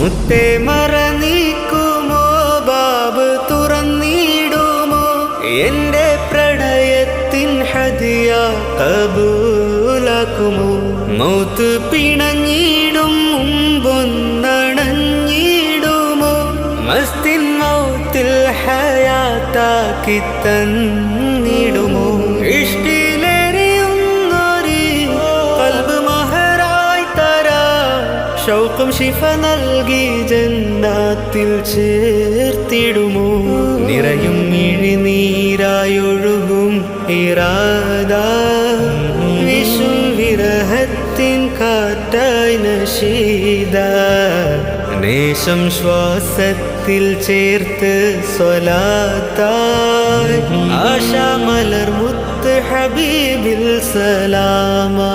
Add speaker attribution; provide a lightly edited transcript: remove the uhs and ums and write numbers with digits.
Speaker 1: മുത്തേ മറനീക്കുമോ ബാബ് തുറന്നിടുമോ എന്റെ പ്രണയത്തിൻ ഹദിയ കബൂലാക്കുമോ മൗത്ത് പിണഞ്ഞിടും മുമ്പൊന്നണഞ്ഞിടുമോ മസ്തിൻ മൗത്തിൽ ഹയാത്താക്കി തന്നിടുമോ ഇഷ്ടിലെറിയുന്നൊരു ഖൽബ് മഹറായി തരാ ഷൗഖും ശിഫ നൽകി ജന്നാത്തിൽ ചേർത്തിടുമോ നിറയും മിഴിനീരായൊഴുകും ഇറാദ വിഷും വിരഹത്തിൻ കാറ്റായി നശീദ നേശം ശ്വാസത്തിൽ ചേർത്ത് സ്വലാത്തായി ആശാ മലർ മുത്ത് ഹബീബിൽ സലാമാ.